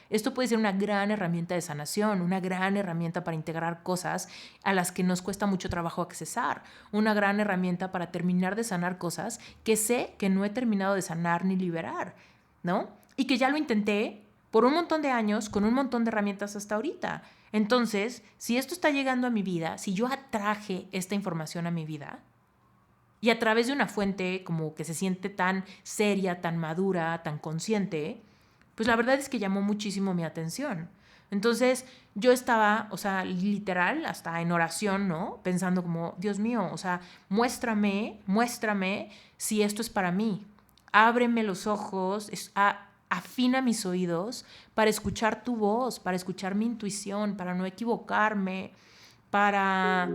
Esto puede ser una gran herramienta de sanación, una gran herramienta para integrar cosas a las que nos cuesta mucho trabajo accesar, una gran herramienta para terminar de sanar cosas que sé que no he terminado de sanar ni liberar, ¿no? Y que ya lo intenté por un montón de años con un montón de herramientas hasta ahorita. Entonces, si esto está llegando a mi vida, si yo atraje esta información a mi vida, y a través de una fuente como que se siente tan seria, tan madura, tan consciente, pues la verdad es que llamó muchísimo mi atención. Entonces yo estaba, o sea, literal, hasta en oración, ¿no? Pensando como, Dios mío, o sea, muéstrame si esto es para mí. Ábreme los ojos, afina mis oídos para escuchar tu voz, para escuchar mi intuición, para no equivocarme, para,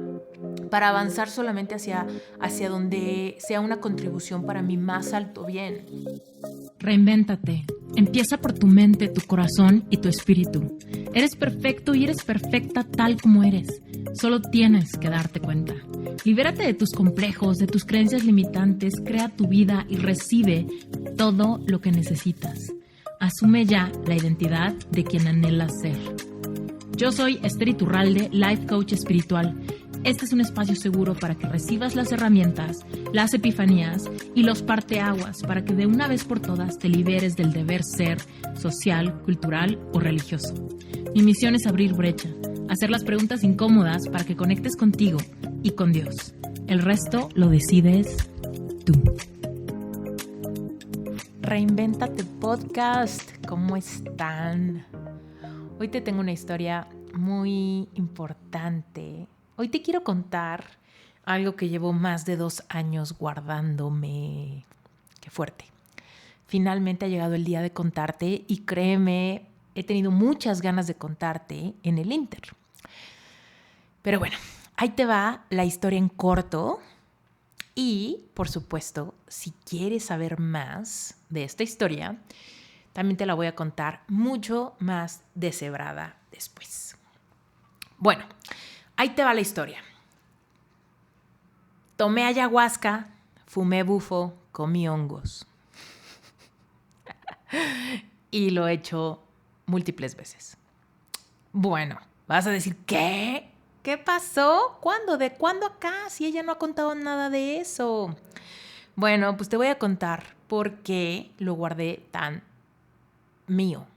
para avanzar solamente hacia donde sea una contribución para mi más alto bien. Reinvéntate. Empieza por tu mente, tu corazón y tu espíritu. Eres perfecto y eres perfecta tal como eres. Solo tienes que darte cuenta. Libérate de tus complejos, de tus creencias limitantes, crea tu vida y recibe todo lo que necesitas. Asume ya la identidad de quien anhelas ser. Yo soy Esther Iturralde, Life Coach Espiritual. Este es un espacio seguro para que recibas las herramientas, las epifanías y los parteaguas para que de una vez por todas te liberes del deber ser social, cultural o religioso. Mi misión es abrir brecha, hacer las preguntas incómodas para que conectes contigo y con Dios. El resto lo decides tú. Reinvéntate Podcast, ¿cómo están? Hoy te tengo una historia muy importante. Hoy te quiero contar algo que llevo más de 2 años guardándome. Qué fuerte. Finalmente ha llegado el día de contarte y créeme, he tenido muchas ganas de contarte en el Inter. Pero bueno, ahí te va la historia en corto. Y, por supuesto, si quieres saber más de esta historia, también te la voy a contar mucho más deshebrada después. Bueno, ahí te va la historia. Tomé ayahuasca, fumé bufo, comí hongos. Y lo he hecho múltiples veces. Bueno, vas a decir, ¿qué? ¿Qué pasó? ¿Cuándo? ¿De cuándo acá? Si ella no ha contado nada de eso. Bueno, pues te voy a contar por qué lo guardé tan mío.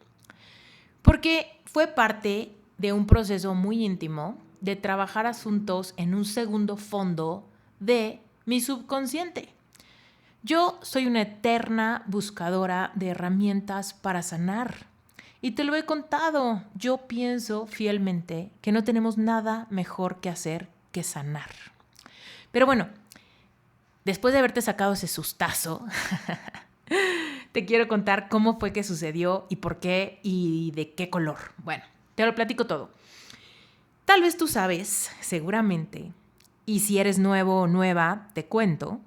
Porque fue parte de un proceso muy íntimo de trabajar asuntos en un segundo fondo de mi subconsciente. Yo soy una eterna buscadora de herramientas para sanar. Y te lo he contado, yo pienso fielmente que no tenemos nada mejor que hacer que sanar. Pero bueno, después de haberte sacado ese sustazo, te quiero contar cómo fue que sucedió y por qué y de qué color. Bueno, te lo platico todo. Tal vez tú sabes, seguramente, y si eres nuevo o nueva, te cuento,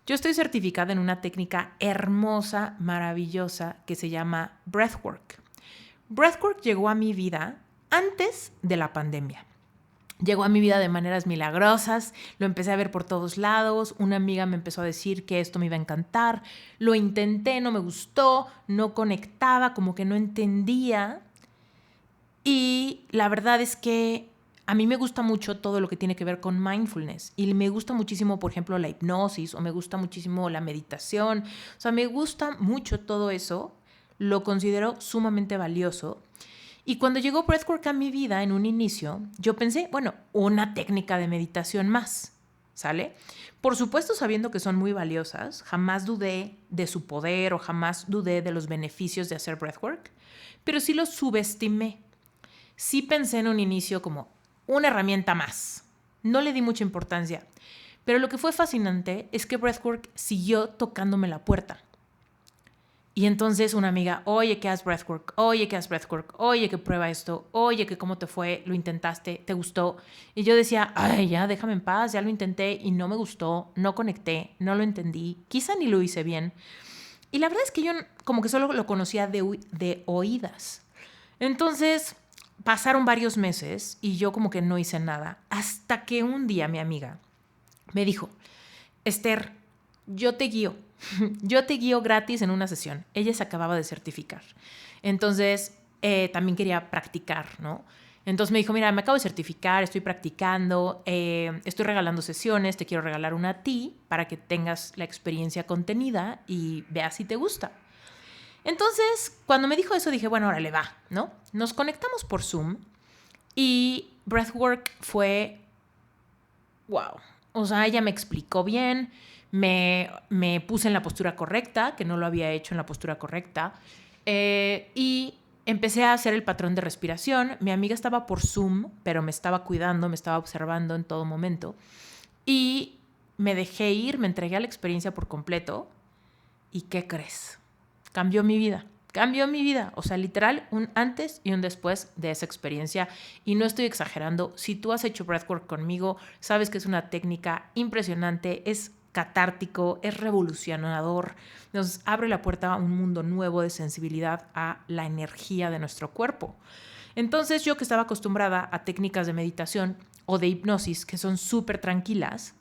yo estoy certificada en una técnica hermosa, maravillosa, que se llama Breathwork. Breathwork llegó a mi vida antes de la pandemia. Llegó a mi vida de maneras milagrosas, lo empecé a ver por todos lados, una amiga me empezó a decir que esto me iba a encantar, lo intenté, no me gustó, no conectaba, como que no entendía. Y la verdad es que a mí me gusta mucho todo lo que tiene que ver con mindfulness y me gusta muchísimo, por ejemplo, la hipnosis o me gusta muchísimo la meditación. O sea, me gusta mucho todo eso, lo considero sumamente valioso. Y cuando llegó Breathwork a mi vida en un inicio, yo pensé, bueno, una técnica de meditación más, ¿sale? Por supuesto, sabiendo que son muy valiosas, jamás dudé de su poder o jamás dudé de los beneficios de hacer Breathwork, pero sí lo subestimé. Sí pensé en un inicio como una herramienta más. No le di mucha importancia. Pero lo que fue fascinante es que Breathwork siguió tocándome la puerta. Y entonces una amiga, oye, ¿qué haces Breathwork? Oye, ¿qué haces Breathwork? Oye, que prueba esto. Oye, que cómo te fue, lo intentaste, te gustó. Y yo decía, ay, ya, déjame en paz, ya lo intenté y no me gustó, no conecté, no lo entendí, quizá ni lo hice bien. Y la verdad es que yo como que solo lo conocía de oídas. Entonces pasaron varios meses y yo como que no hice nada. Hasta que un día mi amiga me dijo, Esther, yo te guío gratis en una sesión. Ella se acababa de certificar. Entonces también quería practicar, ¿no? Entonces me dijo, mira, me acabo de certificar, estoy practicando, estoy regalando sesiones, te quiero regalar una a ti para que tengas la experiencia contenida y veas si te gusta. Entonces, cuando me dijo eso, dije, bueno, órale, va, ¿no? Nos conectamos por Zoom y Breathwork fue, wow. O sea, ella me explicó bien, me puse en la postura correcta, que no lo había hecho en la postura correcta, y empecé a hacer el patrón de respiración. Mi amiga estaba por Zoom, pero me estaba cuidando, me estaba observando en todo momento. Y me dejé ir, me entregué a la experiencia por completo. ¿Y qué crees? Cambió mi vida. Cambió mi vida. O sea, literal, un antes y un después de esa experiencia. Y no estoy exagerando. Si tú has hecho breathwork conmigo, sabes que es una técnica impresionante, es catártico, es revolucionador. Nos abre la puerta a un mundo nuevo de sensibilidad a la energía de nuestro cuerpo. Entonces, yo que estaba acostumbrada a técnicas de meditación o de hipnosis que son súper tranquilas,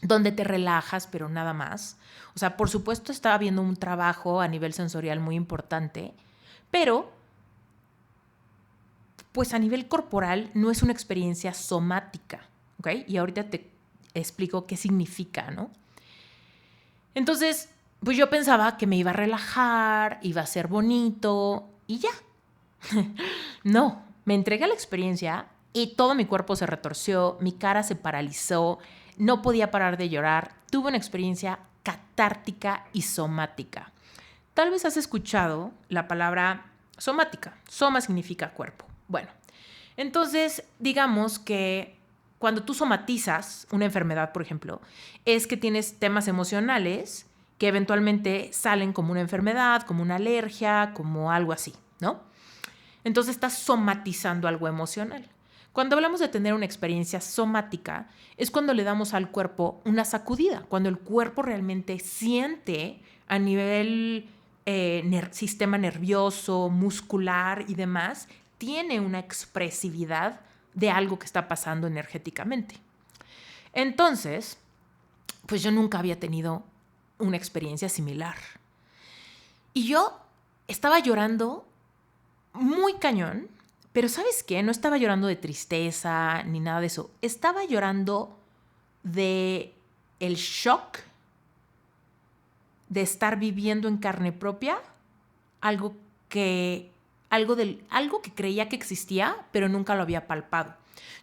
donde te relajas, pero nada más. O sea, por supuesto estaba viendo un trabajo a nivel sensorial muy importante, pero pues a nivel corporal no es una experiencia somática, ¿ok? Y ahorita te explico qué significa, ¿no? Entonces, pues yo pensaba que me iba a relajar, iba a ser bonito y ya. No, me entregué a la experiencia y todo mi cuerpo se retorció, mi cara se paralizó, no podía parar de llorar. Tuve una experiencia catártica y somática. Tal vez has escuchado la palabra somática. Soma significa cuerpo. Bueno, entonces digamos que cuando tú somatizas una enfermedad, por ejemplo, es que tienes temas emocionales que eventualmente salen como una enfermedad, como una alergia, como algo así, ¿no? Entonces estás somatizando algo emocional. Cuando hablamos de tener una experiencia somática, es cuando le damos al cuerpo una sacudida, cuando el cuerpo realmente siente a nivel sistema nervioso, muscular y demás, tiene una expresividad de algo que está pasando energéticamente. Entonces, pues yo nunca había tenido una experiencia similar. Y yo estaba llorando muy cañón, pero ¿sabes qué? No estaba llorando de tristeza ni nada de eso. Estaba llorando de el shock de estar viviendo en carne propia algo que creía que existía, pero nunca lo había palpado.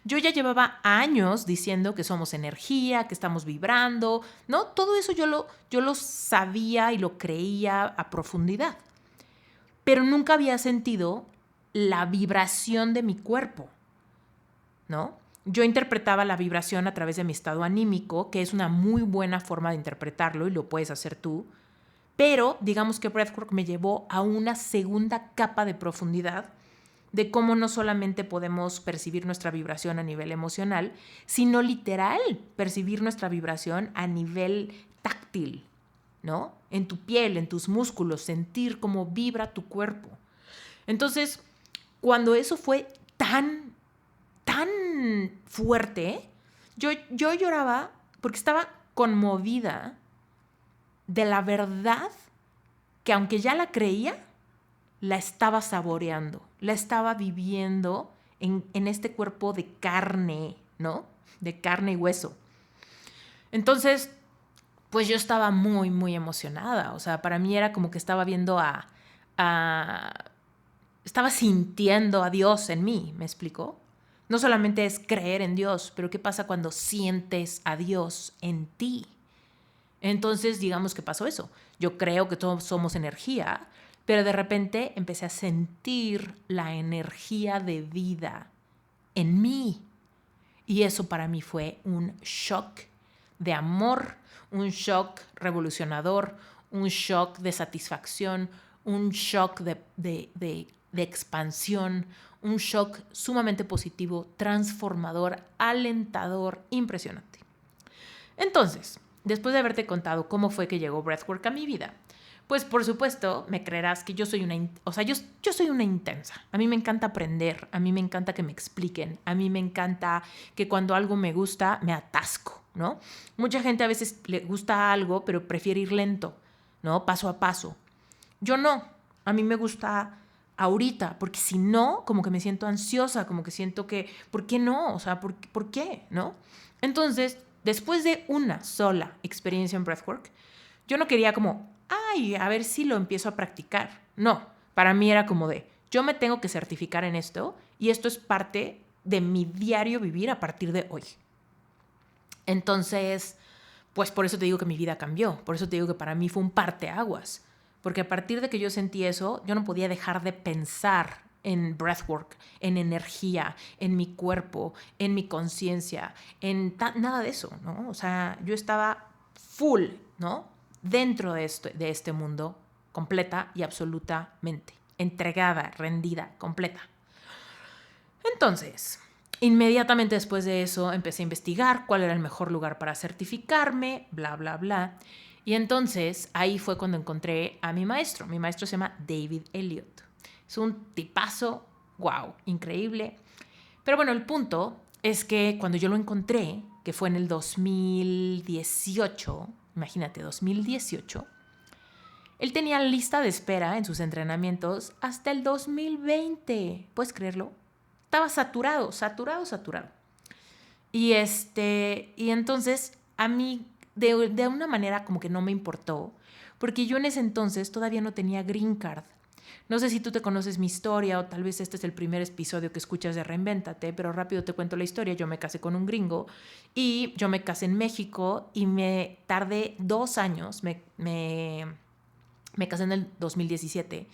Yo ya llevaba años diciendo que somos energía, que estamos vibrando, ¿no? Todo eso yo lo sabía y lo creía a profundidad, pero nunca había sentido la vibración de mi cuerpo, ¿no? Yo interpretaba la vibración a través de mi estado anímico, que es una muy buena forma de interpretarlo y lo puedes hacer tú, pero digamos que Breathwork me llevó a una segunda capa de profundidad de cómo no solamente podemos percibir nuestra vibración a nivel emocional, sino literal percibir nuestra vibración a nivel táctil, ¿no? En tu piel, en tus músculos, sentir cómo vibra tu cuerpo. Entonces, cuando eso fue tan fuerte, yo lloraba porque estaba conmovida de la verdad que, aunque ya la creía, la estaba saboreando, la estaba viviendo en este cuerpo de carne, ¿no? De carne y hueso. Entonces, pues yo estaba muy, muy emocionada. O sea, para mí era como que estaba viendo estaba sintiendo a Dios en mí, ¿me explicó? No solamente es creer en Dios, pero ¿qué pasa cuando sientes a Dios en ti? Entonces, digamos que pasó eso. Yo creo que todos somos energía, pero de repente empecé a sentir la energía de vida en mí. Y eso para mí fue un shock de amor, un shock revolucionador, un shock de satisfacción, un shock de expansión, un shock sumamente positivo, transformador, alentador, impresionante. Entonces, después de haberte contado cómo fue que llegó Breathwork a mi vida, pues por supuesto me creerás que yo soy yo soy una intensa. A mí me encanta aprender, a mí me encanta que me expliquen, a mí me encanta que cuando algo me gusta me atasco, ¿no? Mucha gente a veces le gusta algo, pero prefiere ir lento, ¿no? Paso a paso. Yo no, a mí me gusta ahorita, porque si no, como que me siento ansiosa, como que siento que, ¿por qué no? O sea, ¿por qué? ¿No? Entonces, después de una sola experiencia en breathwork, yo no quería como, ay, a ver si lo empiezo a practicar. No, para mí era como de, yo me tengo que certificar en esto y esto es parte de mi diario vivir a partir de hoy. Entonces, pues por eso te digo que mi vida cambió, por eso te digo que para mí fue un parteaguas, porque a partir de que yo sentí eso, yo no podía dejar de pensar en breathwork, en energía, en mi cuerpo, en mi conciencia, nada de eso, ¿no? O sea, yo estaba full, ¿no? Dentro de este mundo, completa y absolutamente, entregada, rendida, completa. Entonces, inmediatamente después de eso empecé a investigar cuál era el mejor lugar para certificarme, bla, bla, bla. Y entonces ahí fue cuando encontré a mi maestro. Mi maestro se llama David Elliott. Es un tipazo, wow, increíble. Pero bueno, el punto es que cuando yo lo encontré, que fue en el 2018, imagínate, 2018, él tenía lista de espera en sus entrenamientos hasta el 2020. ¿Puedes creerlo? Estaba saturado. Y entonces a mí de una manera como que no me importó, porque yo en ese entonces todavía no tenía green card. No sé si tú te conoces mi historia o tal vez este es el primer episodio que escuchas de Reinvéntate, pero rápido te cuento la historia. Yo me casé con un gringo y yo me casé en México y me tardé 2 años, me casé en el 2017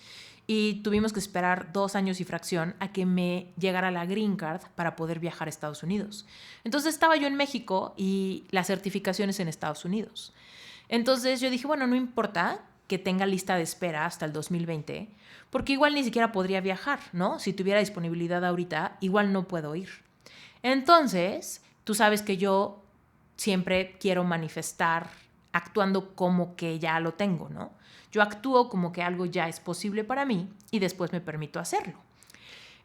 y tuvimos que esperar 2 años y fracción a que me llegara la green card para poder viajar a Estados Unidos. Entonces estaba yo en México y la certificación es en Estados Unidos. Entonces yo dije, bueno, no importa que tenga lista de espera hasta el 2020, porque igual ni siquiera podría viajar, ¿no? Si tuviera disponibilidad ahorita, igual no puedo ir. Entonces, tú sabes que yo siempre quiero manifestar actuando como que ya lo tengo, ¿no? Yo actúo como que algo ya es posible para mí y después me permito hacerlo.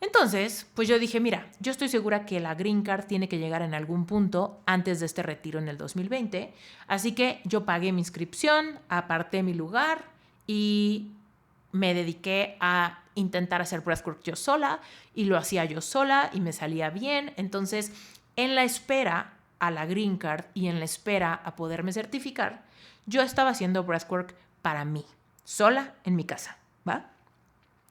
Entonces, pues yo dije, mira, yo estoy segura que la green card tiene que llegar en algún punto antes de este retiro en el 2020, así que yo pagué mi inscripción, aparté mi lugar y me dediqué a intentar hacer breathwork yo sola y lo hacía yo sola y me salía bien. Entonces, en la espera a la green card y en la espera a poderme certificar, yo estaba haciendo breathwork para mí, sola en mi casa, ¿va?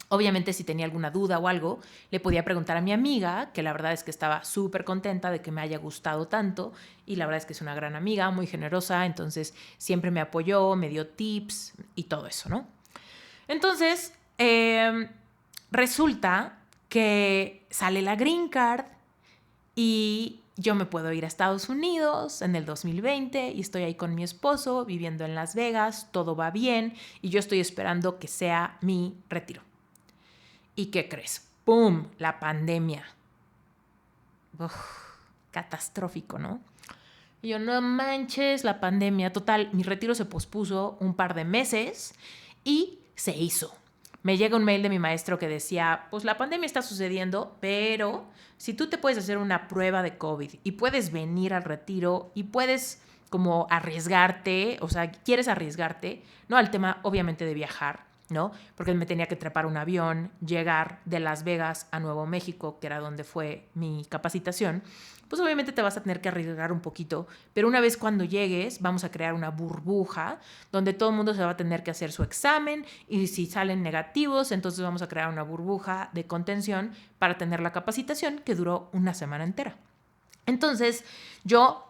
Obviamente, si tenía alguna duda o algo, le podía preguntar a mi amiga, que la verdad es que estaba súper contenta de que me haya gustado tanto y la verdad es que es una gran amiga, muy generosa, entonces siempre me apoyó, me dio tips y todo eso, ¿no? Entonces, resulta que sale la green card y yo me puedo ir a Estados Unidos en el 2020 y estoy ahí con mi esposo viviendo en Las Vegas, todo va bien y yo estoy esperando que sea mi retiro. ¿Y qué crees? ¡Pum! La pandemia. Uf, catastrófico, ¿no? Y yo, no manches, la pandemia. Total, mi retiro se pospuso un par de meses y se hizo. Me llega un mail de mi maestro que decía, pues la pandemia está sucediendo, pero si tú te puedes hacer una prueba de COVID y puedes venir al retiro y puedes como arriesgarte, o sea, quieres arriesgarte, no al tema obviamente de viajar, ¿no? Porque me tenía que trepar un avión, llegar de Las Vegas a Nuevo México, que era donde fue mi capacitación, pues obviamente te vas a tener que arriesgar un poquito, pero una vez cuando llegues vamos a crear una burbuja donde todo el mundo se va a tener que hacer su examen y si salen negativos, entonces vamos a crear una burbuja de contención para tener la capacitación que duró una semana entera. Entonces yo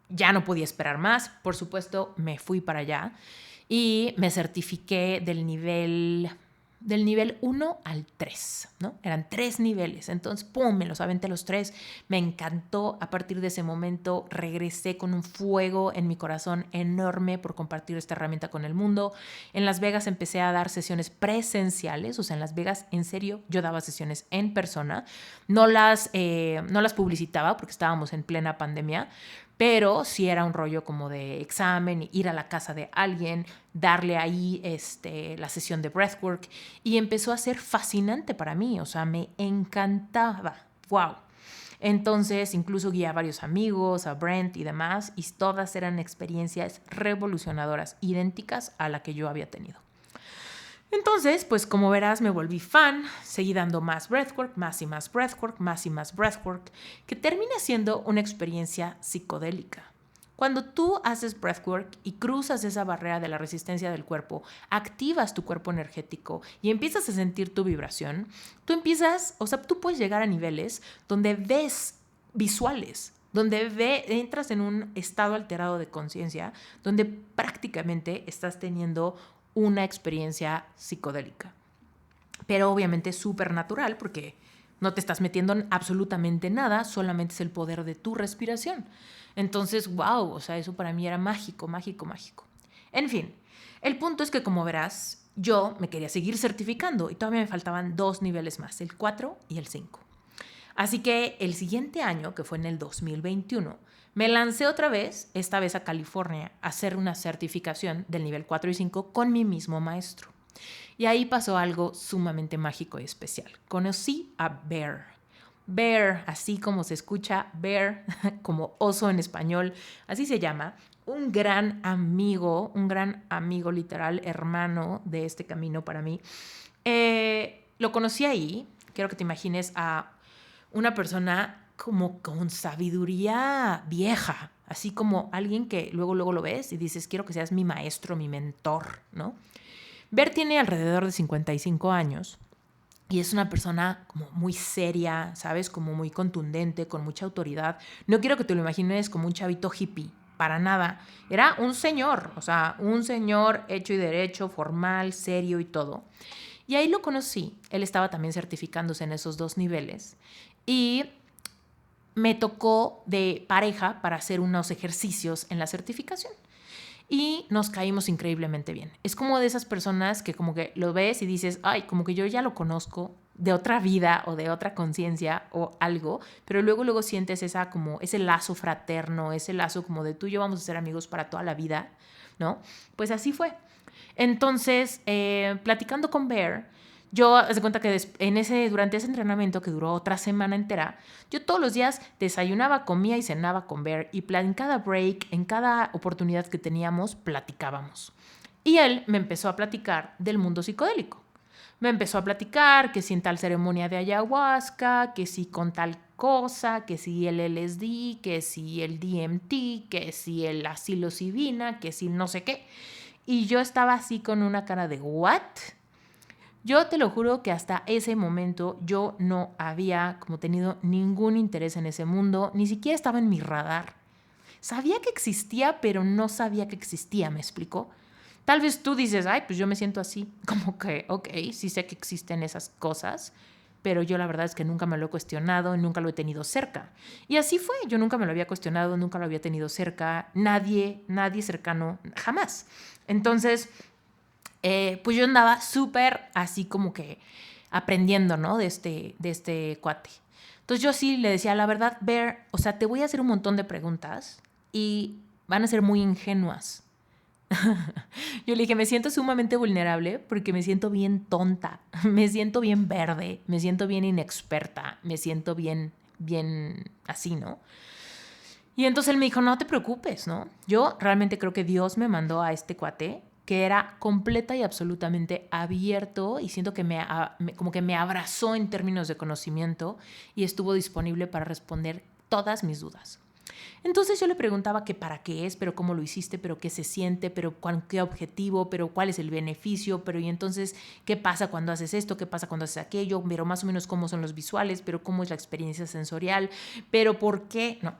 ya no podía esperar más, por supuesto me fui para allá y me certifiqué del nivel 1 al 3, ¿no? Eran 3 niveles, entonces, ¡pum!, me los aventé los 3, me encantó. A partir de ese momento regresé con un fuego en mi corazón enorme por compartir esta herramienta con el mundo. En Las Vegas empecé a dar sesiones presenciales, o sea, en Las Vegas, en serio, yo daba sesiones en persona, no las publicitaba porque estábamos en plena pandemia, pero sí era un rollo como de examen, ir a la casa de alguien, darle ahí la sesión de breathwork y empezó a ser fascinante para mí, o sea, me encantaba, wow. Entonces incluso guié a varios amigos, a Brent y demás, y todas eran experiencias revolucionadoras, idénticas a la que yo había tenido. Entonces, pues como verás, me volví fan, seguí dando más breathwork, más y más breathwork, más y más breathwork, que termina siendo una experiencia psicodélica. Cuando tú haces breathwork y cruzas esa barrera de la resistencia del cuerpo, activas tu cuerpo energético y empiezas a sentir tu vibración, tú puedes llegar a niveles donde ves visuales, donde entras en un estado alterado de conciencia, donde prácticamente estás teniendo una experiencia psicodélica. Pero obviamente súper natural porque no te estás metiendo en absolutamente nada, solamente es el poder de tu respiración. Entonces, wow, o sea, eso para mí era mágico, mágico, mágico. En fin, el punto es que como verás, yo me quería seguir certificando y todavía me faltaban 2 niveles más, el 4 y el 5. Así que el siguiente año, que fue en el 2021, me lancé otra vez, esta vez a California, a hacer una certificación del nivel 4 y 5 con mi mismo maestro. Y ahí pasó algo sumamente mágico y especial. Conocí a Bear. Bear, así como se escucha, Bear, como oso en español, así se llama. Un gran amigo literal, hermano de este camino para mí. Lo conocí ahí, quiero que te imagines a una persona como con sabiduría vieja, así como alguien que luego lo ves y dices, quiero que seas mi maestro, mi mentor, ¿no? Bert tiene alrededor de 55 años y es una persona como muy seria, ¿sabes? Como muy contundente, con mucha autoridad. No quiero que te lo imagines como un chavito hippie, para nada. Era un señor, o sea, un señor hecho y derecho, formal, serio y todo. Y ahí lo conocí. Él estaba también certificándose en esos 2 niveles. Y me tocó de pareja para hacer unos ejercicios en la certificación. Y nos caímos increíblemente bien. Es como de esas personas que como que lo ves y dices, ay, como que yo ya lo conozco de otra vida o de otra conciencia o algo, pero luego sientes como ese lazo fraterno, ese lazo como de tú y yo vamos a ser amigos para toda la vida, ¿no? Pues así fue. Entonces, platicando con Bear, yo, haz de cuenta que durante ese entrenamiento que duró otra semana entera, yo todos los días desayunaba, comía y cenaba con Bear y en cada break, en cada oportunidad que teníamos, platicábamos. Y él me empezó a platicar del mundo psicodélico. Me empezó a platicar que si en tal ceremonia de ayahuasca, que si con tal cosa, que si el LSD, que si el DMT, que si la psilocibina, que si no sé qué. Y yo estaba así con una cara de ¿what? Yo te lo juro que hasta ese momento yo no había como tenido ningún interés en ese mundo, ni siquiera estaba en mi radar. Sabía que existía, pero no sabía que existía, ¿me explico? Tal vez tú dices, ay, pues yo me siento así, como que, ok, sí sé que existen esas cosas, pero yo la verdad es que nunca me lo he cuestionado, nunca lo he tenido cerca. Y así fue, yo nunca me lo había cuestionado, nunca lo había tenido cerca, nadie cercano, jamás. Entonces, pues yo andaba súper así como que aprendiendo, ¿no? De este cuate. Entonces yo sí le decía, la verdad, Bear, o sea, te voy a hacer un montón de preguntas y van a ser muy ingenuas. Yo le dije, me siento sumamente vulnerable porque me siento bien tonta, me siento bien verde, me siento bien inexperta, me siento bien así, ¿no? Y entonces él me dijo, no te preocupes, ¿no? Yo realmente creo que Dios me mandó a este cuate que era completa y absolutamente abierto y siento que como que me abrazó en términos de conocimiento y estuvo disponible para responder todas mis dudas. Entonces yo le preguntaba que para qué es, pero cómo lo hiciste, pero qué se siente, pero qué objetivo, pero cuál es el beneficio, pero y entonces qué pasa cuando haces esto, qué pasa cuando haces aquello, pero más o menos cómo son los visuales, pero cómo es la experiencia sensorial, pero por qué, no.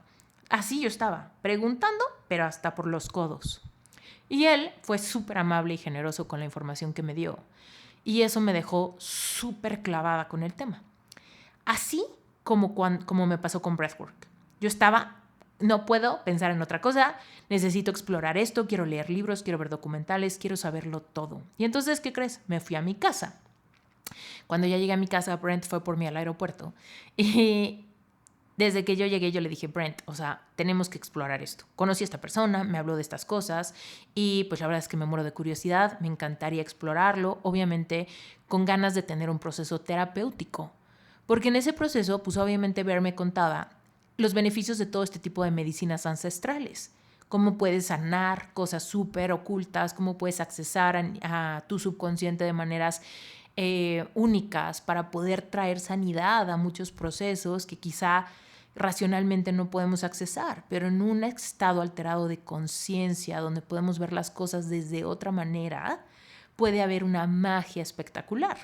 Así yo estaba, preguntando, pero hasta por los codos. Y él fue súper amable y generoso con la información que me dio. Y eso me dejó súper clavada con el tema. Así como me pasó con Breathwork. Yo estaba, no puedo pensar en otra cosa, necesito explorar esto, quiero leer libros, quiero ver documentales, quiero saberlo todo. Y entonces, ¿qué crees? Me fui a mi casa. Cuando ya llegué a mi casa, Brent fue por mí al aeropuerto. Y desde que yo llegué, yo le dije, Brent, o sea, tenemos que explorar esto. Conocí a esta persona, me habló de estas cosas y pues la verdad es que me muero de curiosidad, me encantaría explorarlo, obviamente con ganas de tener un proceso terapéutico. Porque en ese proceso, pues obviamente Bear me contaba los beneficios de todo este tipo de medicinas ancestrales. cómo puedes sanar cosas súper ocultas, cómo puedes accesar a tu subconsciente de maneras únicas para poder traer sanidad a muchos procesos que quizá racionalmente no podemos accesar, pero en un estado alterado de conciencia donde podemos ver las cosas desde otra manera, puede haber una magia espectacular.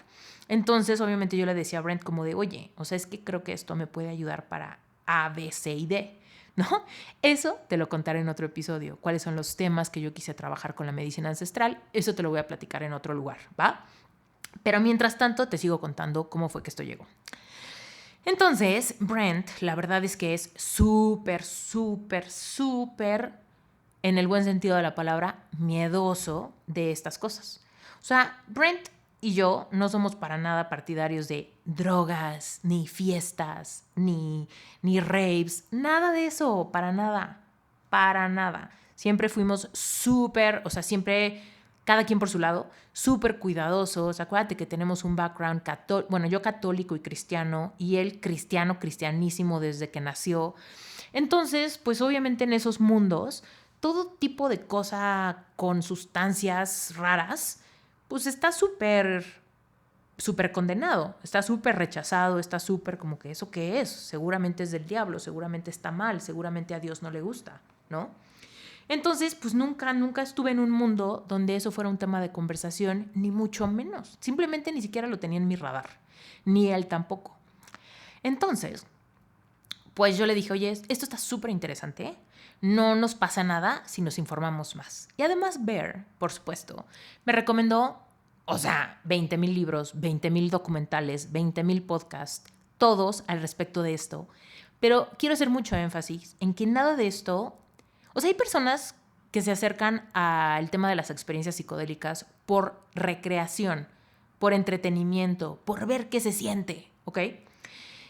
Entonces, obviamente yo le decía a Brent como de, oye, o sea, es que creo que esto me puede ayudar para A, B, C y D, ¿no? Eso te lo contaré en otro episodio. ¿Cuáles son los temas que yo quise trabajar con la medicina ancestral? Eso te lo voy a platicar en otro lugar, ¿va? Pero mientras tanto, te sigo contando cómo fue que esto llegó. Entonces, Brent, la verdad es que es súper, en el buen sentido de la palabra, miedoso de estas cosas. O sea, Brent y yo no somos para nada partidarios de drogas, ni fiestas, ni raves, nada de eso, para nada. Siempre fuimos súper, o sea, siempre cada quien por su lado, súper cuidadosos. Acuérdate que tenemos un background católico, bueno, yo católico y cristiano, y él cristianísimo desde que nació. Entonces, pues obviamente en esos mundos, todo tipo de cosa con sustancias raras, pues está súper condenado, está súper rechazado, está súper como que eso qué es, seguramente es del diablo, seguramente está mal, seguramente a Dios no le gusta, ¿no? Entonces, pues nunca estuve en un mundo donde eso fuera un tema de conversación, ni mucho menos. Simplemente ni siquiera lo tenía en mi radar, ni él tampoco. Entonces, pues yo le dije, oye, esto está súper interesante, ¿eh? No nos pasa nada si nos informamos más. Y además Bear, por supuesto, me recomendó, o sea, 20,000 libros, 20,000 documentales, 20,000 podcasts, todos al respecto de esto. Pero quiero hacer mucho énfasis en que nada de esto... O sea, hay personas que se acercan al tema de las experiencias psicodélicas por recreación, por entretenimiento, por ver qué se siente, ¿ok?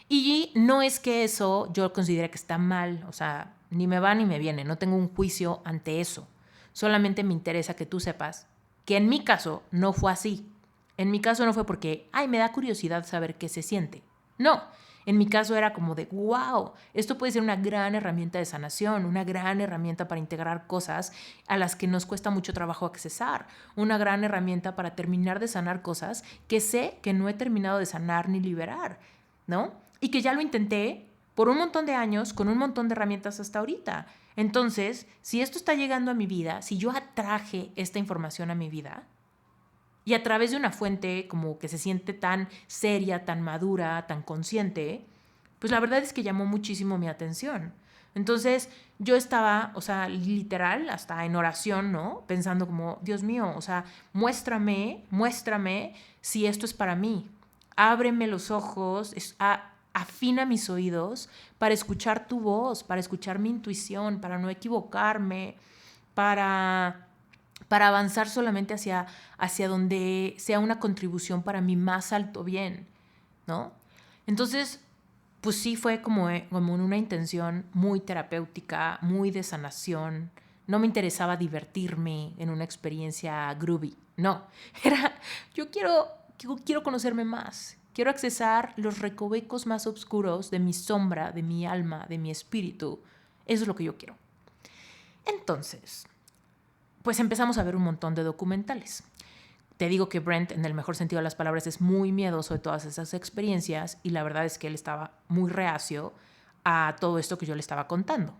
Y no es que eso yo considere que está mal, o sea, ni me va ni me viene, no tengo un juicio ante eso. Solamente me interesa que tú sepas que en mi caso no fue así. En mi caso no fue porque, ay, me da curiosidad saber qué se siente. No, en mi caso era como de, wow, esto puede ser una gran herramienta de sanación, una gran herramienta para integrar cosas a las que nos cuesta mucho trabajo accesar, una gran herramienta para terminar de sanar cosas que sé que no he terminado de sanar ni liberar, ¿no? Y que ya lo intenté por un montón de años con un montón de herramientas hasta ahorita. Entonces, si esto está llegando a mi vida, si yo atraje esta información a mi vida, y a través de una fuente como que se siente tan seria, tan madura, tan consciente, pues la verdad es que llamó muchísimo mi atención. Entonces yo estaba, o sea, literal, hasta en oración, ¿no? Pensando como, Dios mío, o sea, muéstrame si esto es para mí. Ábreme los ojos, afina mis oídos para escuchar tu voz, para escuchar mi intuición, para no equivocarme, para avanzar solamente hacia donde sea una contribución para mi más alto bien, ¿no? Entonces, pues sí fue como una intención muy terapéutica, muy de sanación. No me interesaba divertirme en una experiencia groovy, no. Yo quiero conocerme más. Quiero accesar los recovecos más oscuros de mi sombra, de mi alma, de mi espíritu. Eso es lo que yo quiero. Entonces, pues empezamos a ver un montón de documentales. Te digo que Brent, en el mejor sentido de las palabras, es muy miedoso de todas esas experiencias y la verdad es que él estaba muy reacio a todo esto que yo le estaba contando.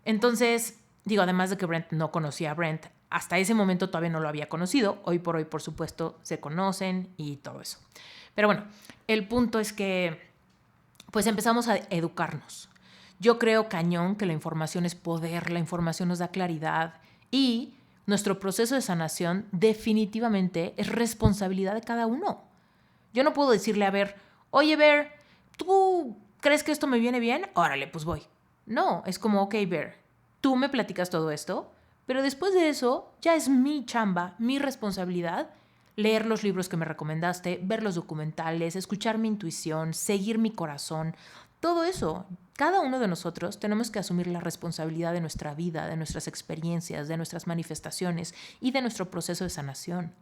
Entonces, digo, además de que Brent no conocía a Brent, hasta ese momento todavía no lo había conocido. Hoy por hoy, por supuesto, se conocen y todo eso. Pero bueno, el punto es que pues empezamos a educarnos. Yo creo cañón que la información es poder, la información nos da claridad y nuestro proceso de sanación definitivamente es responsabilidad de cada uno. Yo no puedo decirle, a ver, oye, Bear, ¿tú crees que esto me viene bien? Órale, pues voy. No, es como, ok, Bear, tú me platicas todo esto, pero después de eso ya es mi chamba, mi responsabilidad, leer los libros que me recomendaste, ver los documentales, escuchar mi intuición, seguir mi corazón, todo eso. Cada uno de nosotros tenemos que asumir la responsabilidad de nuestra vida, de nuestras experiencias, de nuestras manifestaciones y de nuestro proceso de sanación.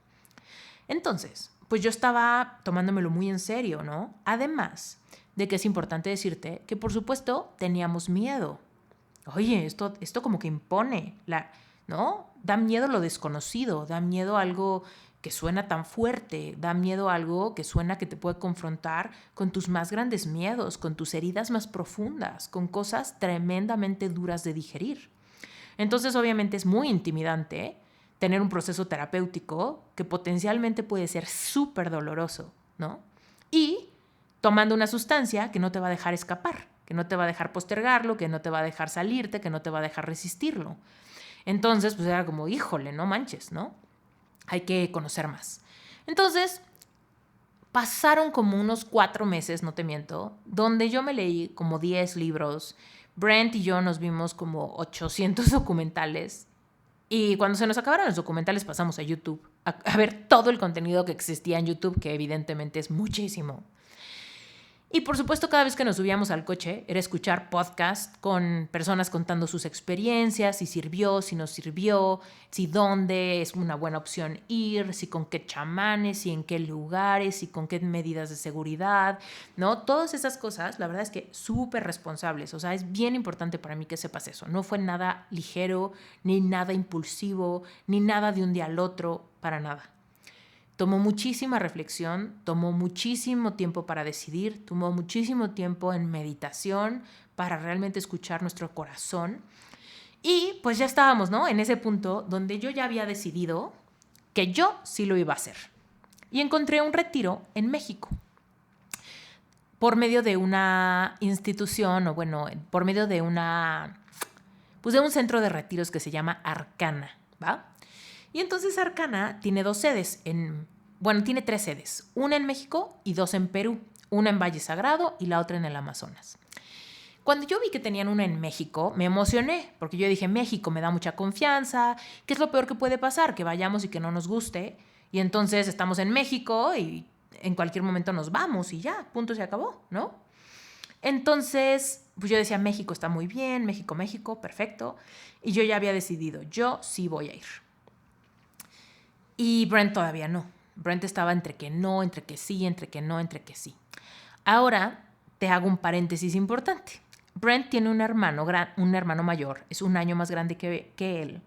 Entonces, pues yo estaba tomándomelo muy en serio, ¿no? Además de que es importante decirte que, por supuesto, teníamos miedo. Oye, esto como que impone, ¿no? Da miedo lo desconocido, da miedo algo que suena tan fuerte, da miedo algo que suena que te puede confrontar con tus más grandes miedos, con tus heridas más profundas, con cosas tremendamente duras de digerir. Entonces, obviamente es muy intimidante tener un proceso terapéutico que potencialmente puede ser súper doloroso, ¿no? Y tomando una sustancia que no te va a dejar escapar, que no te va a dejar postergarlo, que no te va a dejar salirte, que no te va a dejar resistirlo. Entonces, pues era como, híjole, no manches, ¿no? Hay que conocer más. Entonces, pasaron como unos 4 meses, no te miento, donde yo me leí como 10 libros. Brent y yo nos vimos como 800 documentales. Y cuando se nos acabaron los documentales pasamos a YouTube a ver todo el contenido que existía en YouTube, que evidentemente es muchísimo. Y por supuesto, cada vez que nos subíamos al coche era escuchar podcast con personas contando sus experiencias, si sirvió, si no sirvió, si dónde es una buena opción ir, si con qué chamanes, si en qué lugares, si con qué medidas de seguridad, ¿no? Todas esas cosas, la verdad es que súper responsables. O sea, es bien importante para mí que sepas eso. No fue nada ligero, ni nada impulsivo, ni nada de un día al otro, para nada. Tomó muchísima reflexión, tomó muchísimo tiempo para decidir, tomó muchísimo tiempo en meditación para realmente escuchar nuestro corazón. Y pues ya estábamos, ¿no? En ese punto donde yo ya había decidido que yo sí lo iba a hacer. Y encontré un retiro en México por medio de una institución, o bueno, por medio de de un centro de retiros que se llama Arcana, ¿va? Y entonces Arcana tiene 2 sedes, tiene 3 sedes, una en México y 2 en Perú, una en Valle Sagrado y la otra en el Amazonas. Cuando yo vi que tenían una en México, me emocioné, porque yo dije, México me da mucha confianza, ¿qué es lo peor que puede pasar? Que vayamos y que no nos guste, y entonces estamos en México y en cualquier momento nos vamos y ya, punto, se acabó, ¿no? Entonces, pues yo decía, México está muy bien, México, perfecto, y yo ya había decidido, yo sí voy a ir. Y Brent todavía no. Brent estaba entre que no, entre que sí, entre que no, entre que sí. Ahora te hago un paréntesis importante. Brent tiene un hermano mayor, es 1 año más grande que él,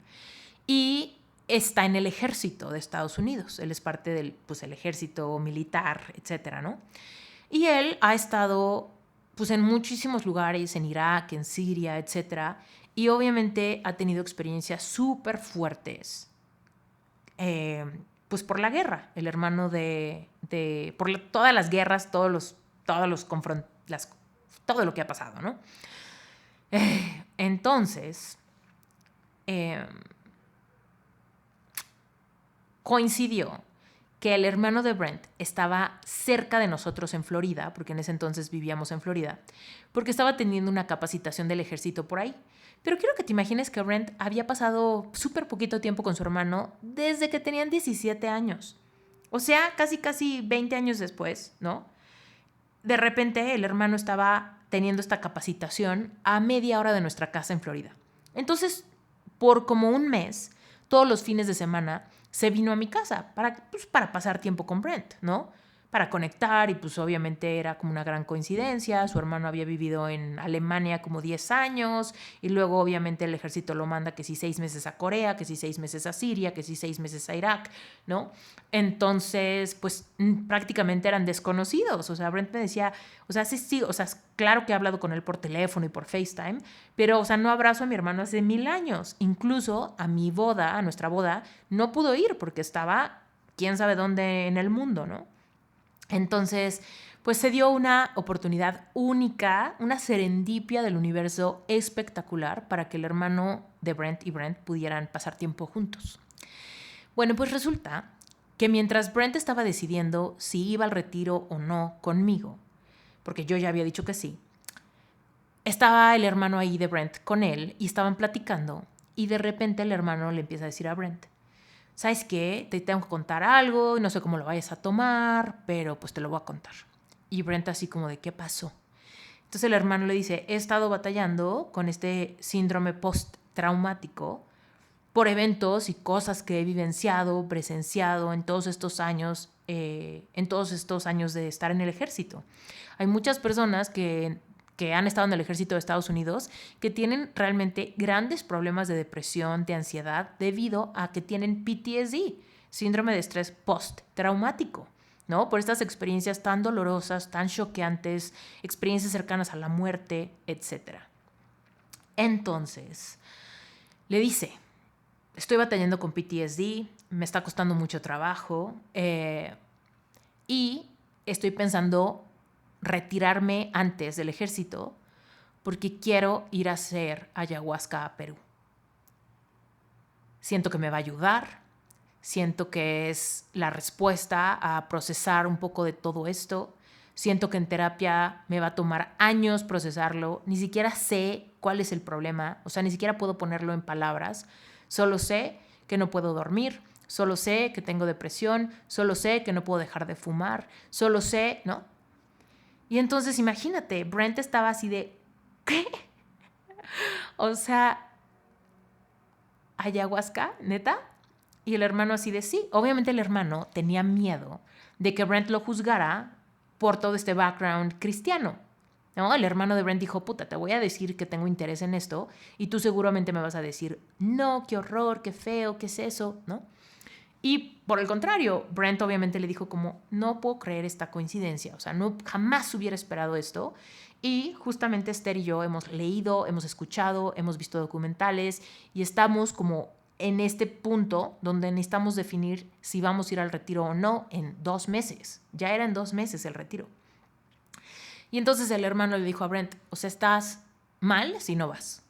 y está en el ejército de Estados Unidos. Él es parte del el ejército militar, etcétera, ¿no? Y él ha estado en muchísimos lugares, en Irak, en Siria, etcétera, y obviamente ha tenido experiencias súper fuertes. Por la guerra, el hermano por todas las guerras, todo lo que ha pasado, ¿no? Entonces, coincidió que el hermano de Brent estaba cerca de nosotros en Florida, porque en ese entonces vivíamos en Florida, porque estaba teniendo una capacitación del ejército por ahí. Pero quiero que te imagines que Brent había pasado súper poquito tiempo con su hermano desde que tenían 17 años. O sea, casi 20 años después, ¿no? De repente el hermano estaba teniendo esta capacitación a media hora de nuestra casa en Florida. Entonces, por como 1 mes, todos los fines de semana, se vino a mi casa para pasar tiempo con Brent, ¿no? Para conectar, y pues obviamente era como una gran coincidencia. Su hermano había vivido en Alemania como 10 años y luego obviamente el ejército lo manda que si 6 meses a Corea, que si 6 meses a Siria, que si 6 meses a Irak, ¿no? Entonces, pues prácticamente eran desconocidos. O sea, Brent me decía, o sea, sí, o sea, claro que he hablado con él por teléfono y por FaceTime, pero, o sea, no abrazo a mi hermano hace 1000 años. Incluso a nuestra boda, no pudo ir porque estaba quién sabe dónde en el mundo, ¿no? Entonces, pues se dio una oportunidad única, una serendipia del universo espectacular para que el hermano de Brent y Brent pudieran pasar tiempo juntos. Bueno, pues resulta que mientras Brent estaba decidiendo si iba al retiro o no conmigo, porque yo ya había dicho que sí, estaba el hermano ahí de Brent con él y estaban platicando, y de repente el hermano le empieza a decir a Brent, ¿sabes qué? Te tengo que contar algo y no sé cómo lo vayas a tomar, pero pues te lo voy a contar. Y Brent así como de, ¿qué pasó? Entonces el hermano le dice, he estado batallando con este síndrome postraumático por eventos y cosas que he vivenciado, presenciado en todos estos años de estar en el ejército. Hay muchas personas que que han estado en el ejército de Estados Unidos, que tienen realmente grandes problemas de depresión, de ansiedad, debido a que tienen PTSD, síndrome de estrés postraumático, ¿no? Por estas experiencias tan dolorosas, tan choqueantes, experiencias cercanas a la muerte, etc. Entonces, le dice, estoy batallando con PTSD, me está costando mucho trabajo y estoy pensando retirarme antes del ejército porque quiero ir a hacer ayahuasca a Perú. Siento que me va a ayudar, siento que es la respuesta a procesar un poco de todo esto, siento que en terapia me va a tomar años procesarlo, ni siquiera sé cuál es el problema, o sea, ni siquiera puedo ponerlo en palabras, solo sé que no puedo dormir, solo sé que tengo depresión, solo sé que no puedo dejar de fumar, solo sé, ¿no? Y entonces imagínate, Brent estaba así de, ¿qué? O sea, ayahuasca, ¿neta? Y el hermano así de sí. Obviamente el hermano tenía miedo de que Brent lo juzgara por todo este background cristiano, ¿no? El hermano de Brent dijo, puta, te voy a decir que tengo interés en esto y tú seguramente me vas a decir, no, qué horror, qué feo, qué es eso, ¿no? Y por el contrario, Brent obviamente le dijo como, no puedo creer esta coincidencia, o sea, no, jamás hubiera esperado esto. Y justamente Esther y yo hemos leído, hemos escuchado, hemos visto documentales y estamos como en este punto donde necesitamos definir si vamos a ir al retiro o no en 2 meses. Ya era en 2 meses el retiro. Y entonces el hermano le dijo a Brent, o sea, estás mal si no vas.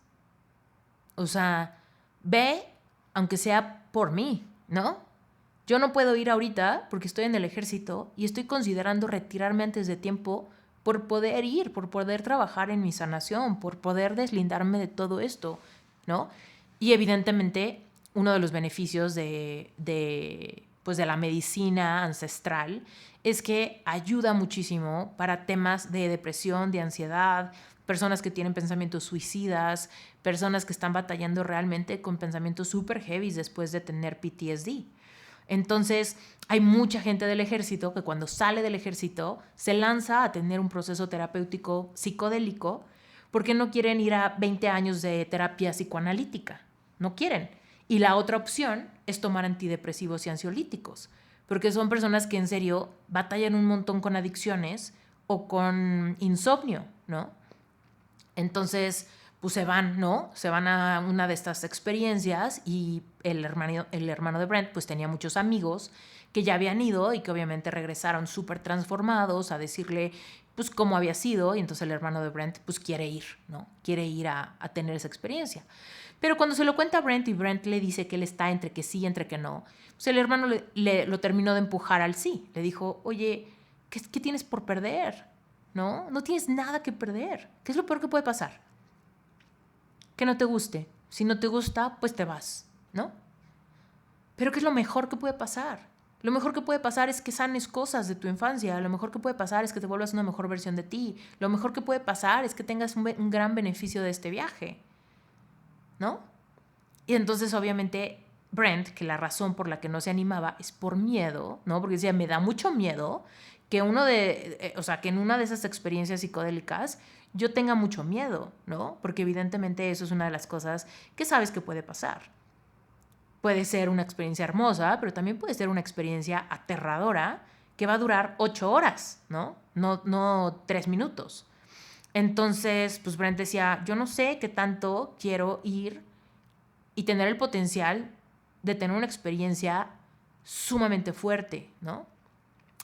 O sea, ve aunque sea por mí, ¿no? Yo no puedo ir ahorita porque estoy en el ejército y estoy considerando retirarme antes de tiempo por poder ir, por poder trabajar en mi sanación, por poder deslindarme de todo esto, ¿no? Y evidentemente uno de los beneficios pues de la medicina ancestral es que ayuda muchísimo para temas de depresión, de ansiedad, personas que tienen pensamientos suicidas, personas que están batallando realmente con pensamientos súper heavy después de tener PTSD. Entonces, hay mucha gente del ejército que cuando sale del ejército se lanza a tener un proceso terapéutico psicodélico porque no quieren ir a 20 años de terapia psicoanalítica. No quieren. Y la otra opción es tomar antidepresivos y ansiolíticos, porque son personas que en serio batallan un montón con adicciones o con insomnio, ¿no? Entonces, pues se van, ¿no? Se van a una de estas experiencias y el hermano de Brent pues tenía muchos amigos que ya habían ido y que obviamente regresaron súper transformados a decirle pues cómo había sido y entonces el hermano de Brent pues quiere ir, ¿no? Quiere ir a tener esa experiencia. Pero cuando se lo cuenta a Brent y Brent le dice que él está entre que sí y entre que no, pues el hermano lo terminó de empujar al sí. Le dijo, oye, ¿qué tienes por perder? ¿No? No tienes nada que perder. ¿Qué es lo peor que puede pasar? Que no te guste. Si no te gusta, pues te vas, ¿no? Pero ¿qué es lo mejor que puede pasar? Lo mejor que puede pasar es que sanes cosas de tu infancia. Lo mejor que puede pasar es que te vuelvas una mejor versión de ti. Lo mejor que puede pasar es que tengas un gran beneficio de este viaje, ¿no? Y entonces, obviamente, Brent, que la razón por la que no se animaba es por miedo, ¿no? Porque decía, me da mucho miedo que que en una de esas experiencias psicodélicas yo tenga mucho miedo, ¿no? Porque evidentemente eso es una de las cosas que sabes que puede pasar. Puede ser una experiencia hermosa, pero también puede ser una experiencia aterradora que va a durar 8 horas, ¿no? No 3 minutos. Entonces, pues Brent decía, yo no sé qué tanto quiero ir y tener el potencial de tener una experiencia sumamente fuerte, ¿no?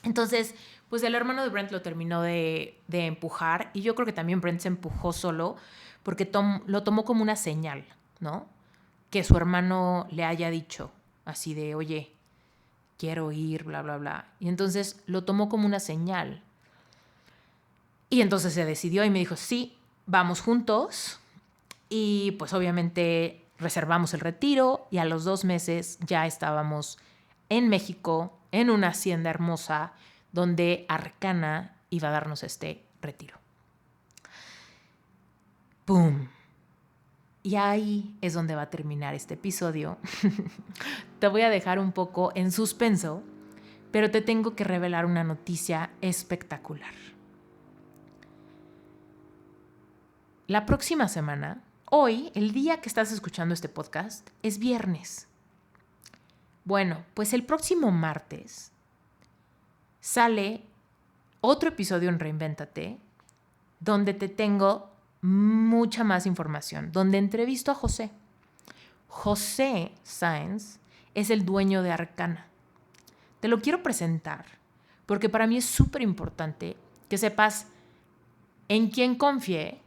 Entonces, pues el hermano de Brent lo terminó de empujar y yo creo que también Brent se empujó solo porque lo tomó como una señal, ¿no? Que su hermano le haya dicho así de, oye, quiero ir, bla, bla, bla. Y entonces lo tomó como una señal. Y entonces se decidió y me dijo, sí, vamos juntos. Y pues obviamente reservamos el retiro y a los 2 meses ya estábamos en México, en una hacienda hermosa, donde Arcana iba a darnos este retiro. ¡Pum! Y ahí es donde va a terminar este episodio. Te voy a dejar un poco en suspenso, pero te tengo que revelar una noticia espectacular. la próxima semana, hoy, el día que estás escuchando este podcast, es viernes. Bueno, pues el próximo martes sale otro episodio en Reinvéntate, donde te tengo mucha más información, donde entrevisto a José. José Sáenz es el dueño de Arcana. Te lo quiero presentar porque para mí es súper importante que sepas en quién confié,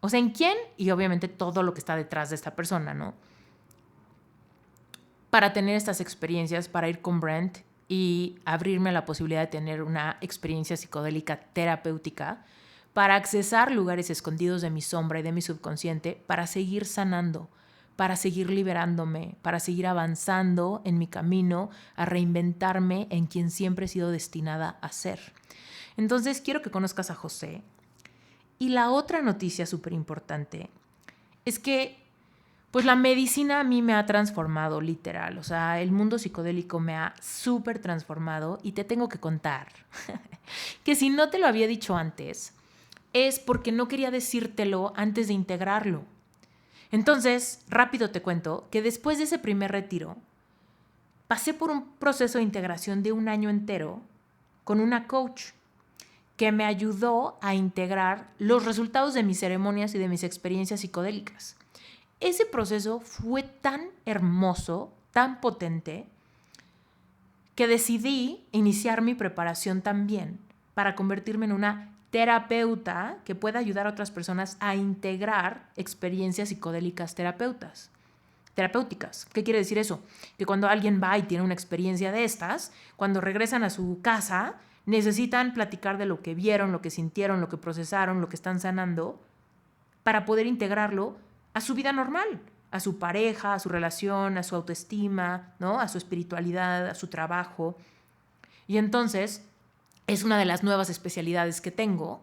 o sea, en quién y obviamente todo lo que está detrás de esta persona, ¿no? Para tener estas experiencias, para ir con Brent y abrirme a la posibilidad de tener una experiencia psicodélica terapéutica, para accesar lugares escondidos de mi sombra y de mi subconsciente, para seguir sanando, para seguir liberándome, para seguir avanzando en mi camino a reinventarme en quien siempre he sido destinada a ser. Entonces, quiero que conozcas a José. Y la otra noticia súper importante es que pues la medicina a mí me ha transformado, literal. O sea, el mundo psicodélico me ha súper transformado y te tengo que contar que si no te lo había dicho antes, es porque no quería decírtelo antes de integrarlo. Entonces, rápido te cuento que después de ese primer retiro, pasé por un proceso de integración de 1 año entero con una coach que me ayudó a integrar los resultados de mis ceremonias y de mis experiencias psicodélicas. Ese proceso fue tan hermoso, tan potente, que decidí iniciar mi preparación también para convertirme en una terapeuta que pueda ayudar a otras personas a integrar experiencias psicodélicas terapéuticas. ¿Qué quiere decir eso? Que cuando alguien va y tiene una experiencia de estas, cuando regresan a su casa, necesitan platicar de lo que vieron, lo que sintieron, lo que procesaron, lo que están sanando, para poder integrarlo a su vida normal, a su pareja, a su relación, a su autoestima, ¿no? A su espiritualidad, a su trabajo. Y entonces es una de las nuevas especialidades que tengo,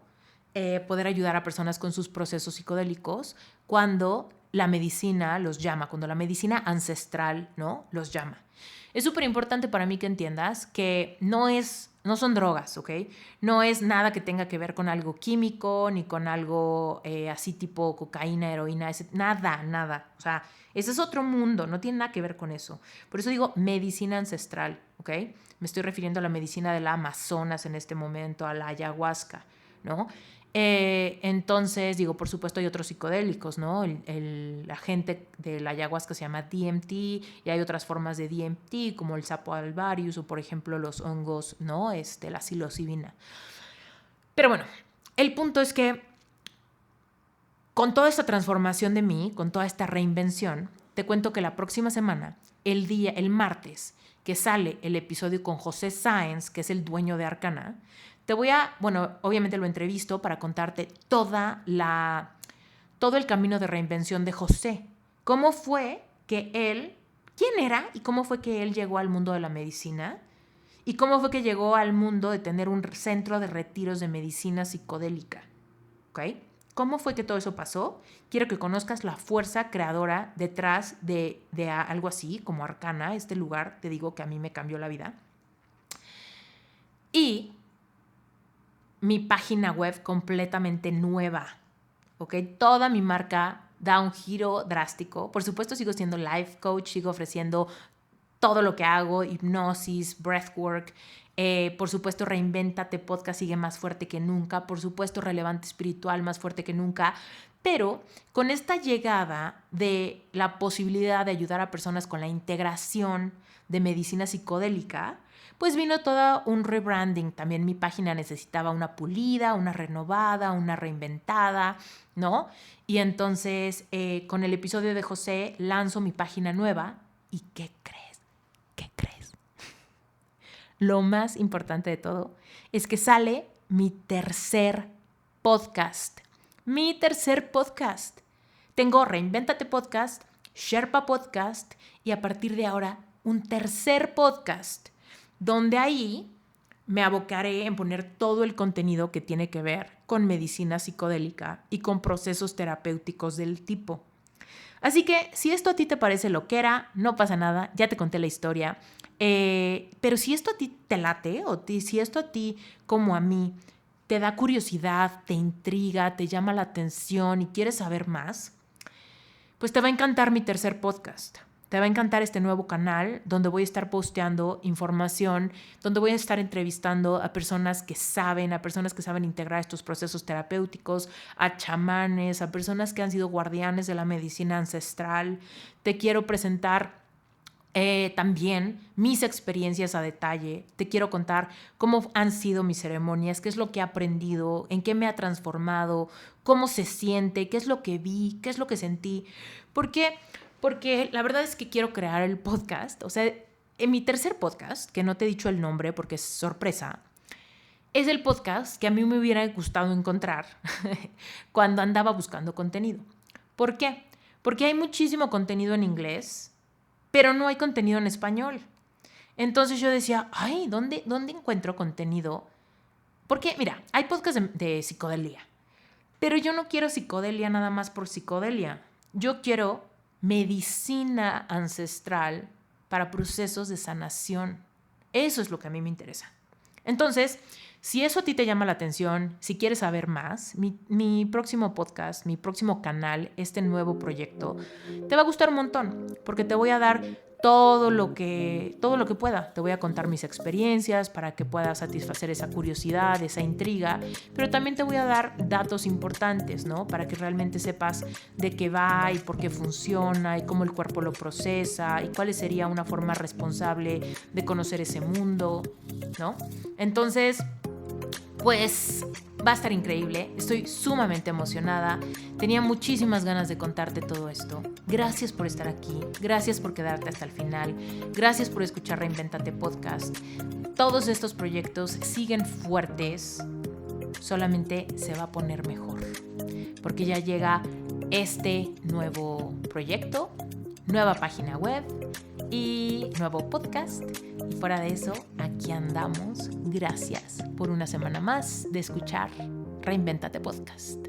poder ayudar a personas con sus procesos psicodélicos cuando la medicina los llama, cuando la medicina ancestral, ¿no?, los llama. Es súper importante para mí que entiendas que no son drogas, ¿ok? No es nada que tenga que ver con algo químico, ni con algo así tipo cocaína, heroína, nada. O sea, ese es otro mundo, no tiene nada que ver con eso. Por eso digo medicina ancestral, ¿ok? Me estoy refiriendo a la medicina de la Amazonas en este momento, a la ayahuasca, ¿no? Entonces, digo, por supuesto hay otros psicodélicos, ¿no? La gente de la ayahuasca se llama DMT y hay otras formas de DMT como el sapo alvarius o, por ejemplo, los hongos, ¿no? La psilocibina. Pero bueno, el punto es que con toda esta transformación de mí, con toda esta reinvención, te cuento que la próxima semana, el martes, que sale el episodio con José Sáenz, que es el dueño de Arcana, obviamente lo entrevisto para contarte todo el camino de reinvención de José. ¿Cómo fue que quién era y cómo fue que él llegó al mundo de la medicina? ¿Y cómo fue que llegó al mundo de tener un centro de retiros de medicina psicodélica? ¿Ok? ¿Cómo fue que todo eso pasó? Quiero que conozcas la fuerza creadora detrás de algo así como Arcana, este lugar, te digo, que a mí me cambió la vida. Y mi página web completamente nueva, ¿ok? Toda mi marca da un giro drástico. Por supuesto, sigo siendo life coach, sigo ofreciendo todo lo que hago, hipnosis, breathwork. Por supuesto, Reinvéntate Podcast sigue más fuerte que nunca. Por supuesto, Relevante Espiritual más fuerte que nunca. Pero con esta llegada de la posibilidad de ayudar a personas con la integración de medicina psicodélica, pues vino todo un rebranding. También mi página necesitaba una pulida, una renovada, una reinventada, ¿no? Y entonces, con el episodio de José, lanzo mi página nueva. ¿Y qué crees? Lo más importante de todo es que sale mi tercer podcast. Tengo Reinvéntate Podcast, Sherpa Podcast y a partir de ahora un tercer podcast donde ahí me abocaré en poner todo el contenido que tiene que ver con medicina psicodélica y con procesos terapéuticos del tipo. Así que si esto a ti te parece loquera, no pasa nada, ya te conté la historia. Pero si esto a ti te late si esto a ti como a mí te da curiosidad, te intriga, te llama la atención y quieres saber más, pues te va a encantar mi tercer podcast. Te va a encantar este nuevo canal donde voy a estar posteando información, donde voy a estar entrevistando a personas que saben integrar estos procesos terapéuticos, a chamanes, a personas que han sido guardianes de la medicina ancestral. Te quiero presentar también mis experiencias a detalle. Te quiero contar cómo han sido mis ceremonias, qué es lo que he aprendido, en qué me ha transformado, cómo se siente, qué es lo que vi, qué es lo que sentí. ¿Por qué? Porque la verdad es que quiero crear el podcast. O sea, en mi tercer podcast, que no te he dicho el nombre porque es sorpresa, es el podcast que a mí me hubiera gustado encontrar cuando andaba buscando contenido. ¿Por qué? Porque hay muchísimo contenido en inglés, pero no hay contenido en español. Entonces yo decía, ay, ¿dónde encuentro contenido? Porque, mira, hay podcasts de psicodelia, pero yo no quiero psicodelia nada más por psicodelia. Yo quiero medicina ancestral para procesos de sanación. Eso es lo que a mí me interesa. Entonces, si eso a ti te llama la atención, si quieres saber más, mi próximo podcast, mi próximo canal, este nuevo proyecto, te va a gustar un montón, porque te voy a dar todo lo que pueda. Te voy a contar mis experiencias para que puedas satisfacer esa curiosidad, esa intriga, pero también te voy a dar datos importantes, ¿no? Para que realmente sepas de qué va y por qué funciona y cómo el cuerpo lo procesa y cuál sería una forma responsable de conocer ese mundo, ¿no? Entonces, pues va a estar increíble, estoy sumamente emocionada, tenía muchísimas ganas de contarte todo esto. Gracias por estar aquí, gracias por quedarte hasta el final, gracias por escuchar Reinvéntate Podcast. Todos estos proyectos siguen fuertes, solamente se va a poner mejor, porque ya llega este nuevo proyecto, nueva página web y nuevo podcast. Y fuera de eso, aquí andamos. Gracias por una semana más de escuchar Reinvéntate Podcast.